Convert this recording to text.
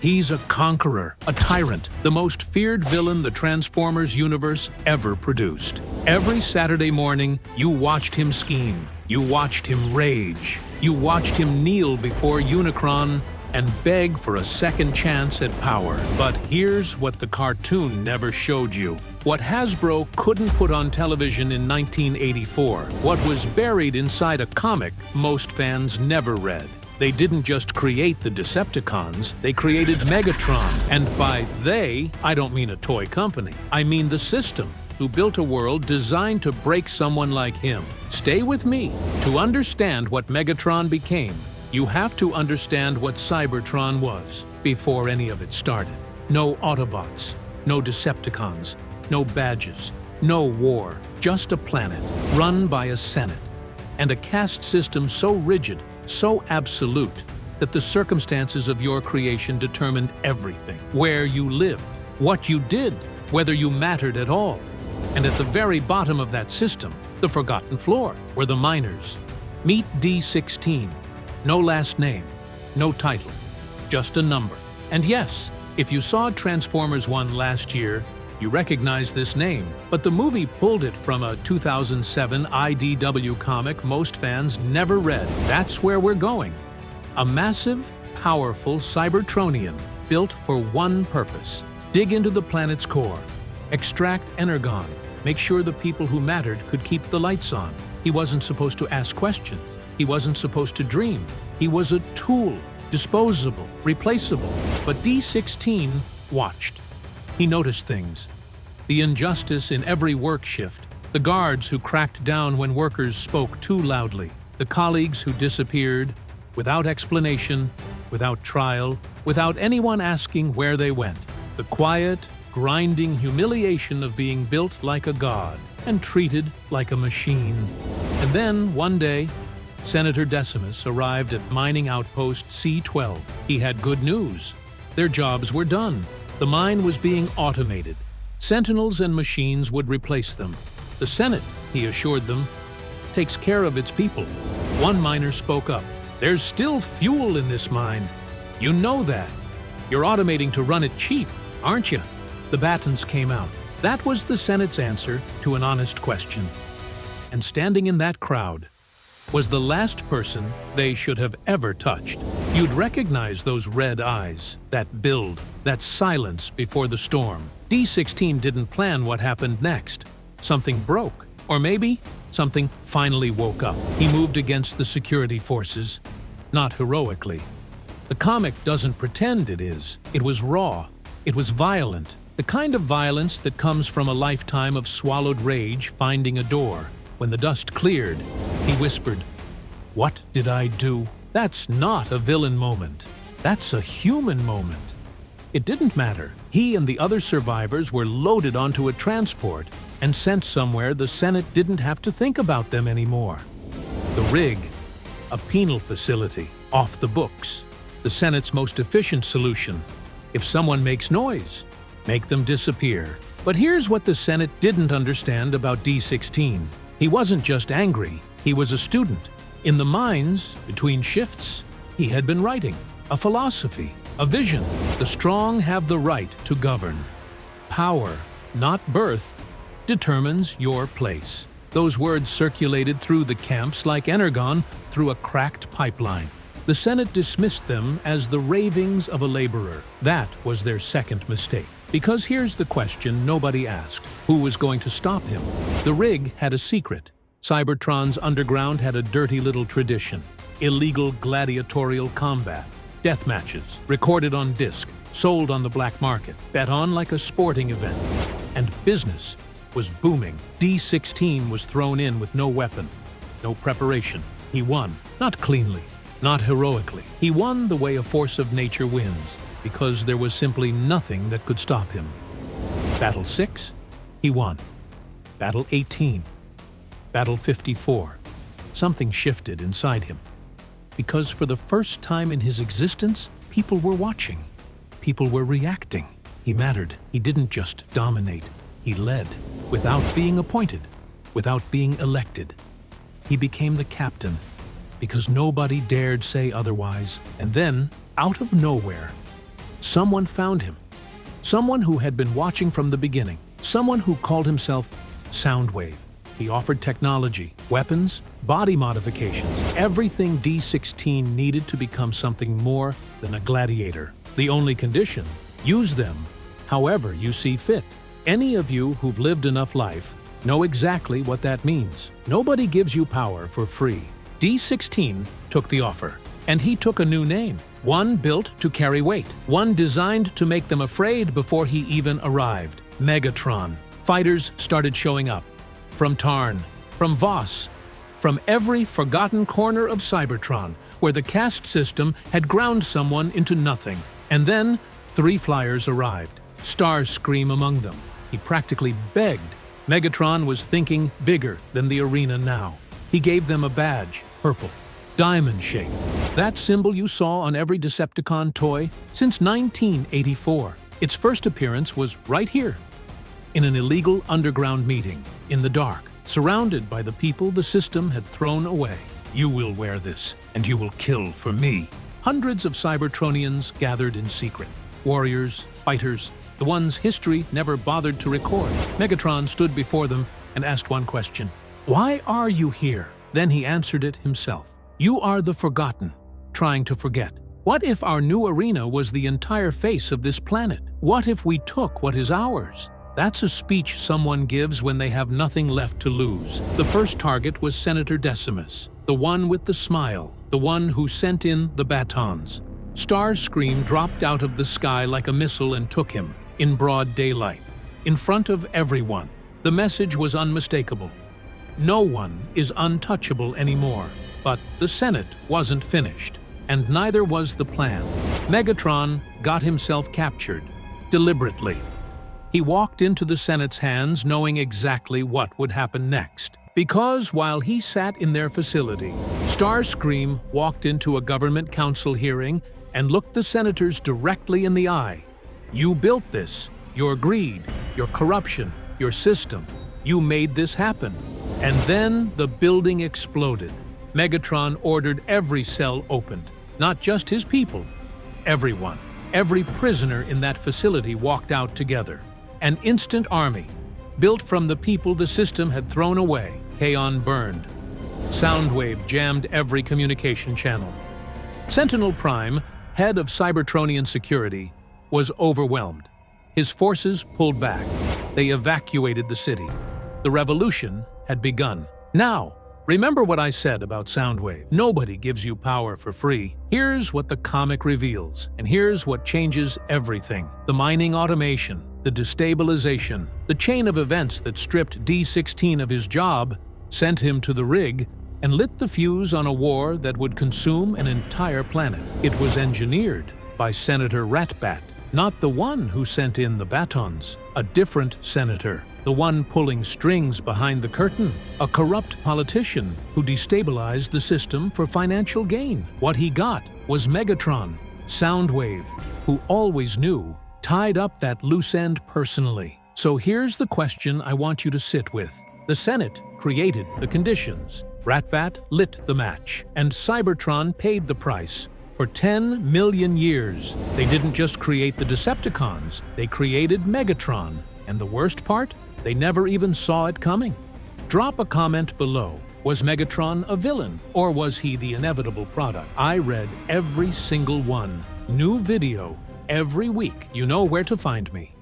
He's a conqueror, a tyrant, the most feared villain the Transformers universe ever produced. Every Saturday morning, you watched him scheme. You watched him rage. You watched him kneel before Unicron and beg for a second chance at power. But here's what the cartoon never showed you. What Hasbro couldn't put on television in 1984. What was buried inside a comic most fans never read. They didn't just create the Decepticons, they created Megatron. And by they, I don't mean a toy company. I mean the system, who built a world designed to break someone like him. Stay with me. To understand what Megatron became, you have to understand what Cybertron was before any of it started. No Autobots, no Decepticons, no badges, no war, just a planet run by a Senate. And a caste system so rigid, so absolute, that the circumstances of your creation determined everything. Where you lived, what you did, whether you mattered at all. And at the very bottom of that system, the forgotten floor, were the miners. Meet D16. No last name, no title, just a number. And yes, if you saw Transformers 1 last year, you recognize this name, but the movie pulled it from a 2007 IDW comic most fans never read. That's where we're going. A massive, powerful Cybertronian built for one purpose: dig into the planet's core, extract energon, make sure the people who mattered could keep the lights on. He wasn't supposed to ask questions. He wasn't supposed to dream. He was a tool, disposable, replaceable. But D16 watched. He noticed things. The injustice in every work shift, the guards who cracked down when workers spoke too loudly, the colleagues who disappeared without explanation, without trial, without anyone asking where they went. The quiet, grinding humiliation of being built like a god and treated like a machine. And then, one day, Senator Decimus arrived at mining outpost C-12. He had good news. Their jobs were done. The mine was being automated. Sentinels and machines would replace them. The Senate, he assured them, takes care of its people. One miner spoke up. There's still fuel in this mine. You know that. You're automating to run it cheap, aren't you? The batons came out. That was the Senate's answer to an honest question. And standing in that crowd was the last person they should have ever touched. You'd recognize those red eyes, that build, that silence before the storm. D16 didn't plan what happened next. Something broke, or maybe something finally woke up. He moved against the security forces, not heroically. The comic doesn't pretend it is. It was raw. It was violent. The kind of violence that comes from a lifetime of swallowed rage finding a door. When the dust cleared, he whispered, "What did I do?" That's not a villain moment. That's a human moment. It didn't matter. He and the other survivors were loaded onto a transport and sent somewhere the Senate didn't have to think about them anymore. The rig, a penal facility, off the books. The Senate's most efficient solution. If someone makes noise, make them disappear. But here's what the Senate didn't understand about D16. He wasn't just angry, he was a student. In the mines, between shifts, he had been writing a philosophy, a vision. The strong have the right to govern. Power, not birth, determines your place. Those words circulated through the camps like energon through a cracked pipeline. The Senate dismissed them as the ravings of a laborer. That was their second mistake. Because here's the question nobody asked: who was going to stop him? The rig had a secret. Cybertron's underground had a dirty little tradition. Illegal gladiatorial combat. Death matches, recorded on disc, sold on the black market, bet on like a sporting event. And business was booming. D16 was thrown in with no weapon, no preparation. He won. Not cleanly, not heroically. He won the way a force of nature wins, because there was simply nothing that could stop him. Battle 6, he won. Battle 18, Battle 54. Something shifted inside him. Because for the first time in his existence, people were watching. People were reacting. He mattered. He didn't just dominate. He led, without being appointed, without being elected. He became the captain, because nobody dared say otherwise. And then, out of nowhere, Someone found him. Someone who had been watching from the beginning. Someone who called himself Soundwave. He offered technology, weapons, body modifications, everything D16 needed to become something more than a gladiator. The only condition: use them however you see fit. Any of you who've lived enough life know exactly what that means. Nobody gives you power for free. D16 took the offer, and he took a new name. One built to carry weight. One designed to make them afraid before he even arrived. Megatron. Fighters started showing up. From Tarn, from Voss, from every forgotten corner of Cybertron, where the caste system had ground someone into nothing. And then, 3 flyers arrived, Starscream among them. He practically begged. Megatron was thinking bigger than the arena now. He gave them a badge, purple, diamond-shaped. That symbol you saw on every Decepticon toy since 1984. Its first appearance was right here, in an illegal underground meeting, in the dark, surrounded by the people the system had thrown away. You will wear this, and you will kill for me. Hundreds of Cybertronians gathered in secret. Warriors, fighters, the ones history never bothered to record. Megatron stood before them and asked one question. Why are you here? Then he answered it himself. You are the forgotten, trying to forget. What if our new arena was the entire face of this planet? What if we took what is ours? That's a speech someone gives when they have nothing left to lose. The first target was Senator Decimus, the one with the smile, the one who sent in the batons. Starscream dropped out of the sky like a missile and took him, in broad daylight, in front of everyone. The message was unmistakable. No one is untouchable anymore. But the Senate wasn't finished, and neither was the plan. Megatron got himself captured, deliberately. He walked into the Senate's hands knowing exactly what would happen next. Because while he sat in their facility, Starscream walked into a government council hearing and looked the senators directly in the eye. You built this. Your greed, your corruption, your system. You made this happen. And then the building exploded. Megatron ordered every cell opened. Not just his people. Everyone. Every prisoner in that facility walked out together. An instant army, built from the people the system had thrown away. Kaon burned. Soundwave jammed every communication channel. Sentinel Prime, head of Cybertronian security, was overwhelmed. His forces pulled back. They evacuated the city. The revolution had begun. Now, remember what I said about Soundwave. Nobody gives you power for free. Here's what the comic reveals, and here's what changes everything. The mining automation, the destabilization, the chain of events that stripped D16 of his job, sent him to the rig, and lit the fuse on a war that would consume an entire planet. It was engineered by Senator Ratbat, not the one who sent in the batons. A different senator, the one pulling strings behind the curtain, a corrupt politician who destabilized the system for financial gain. What he got was Megatron, Soundwave, who always knew, tied up that loose end personally. So here's the question I want you to sit with. The Senate created the conditions. Ratbat lit the match, and Cybertron paid the price. For 10 million years, they didn't just create the Decepticons, they created Megatron. And the worst part? They never even saw it coming. Drop a comment below. Was Megatron a villain, or was he the inevitable product? I read every single one. New video every week. You know where to find me.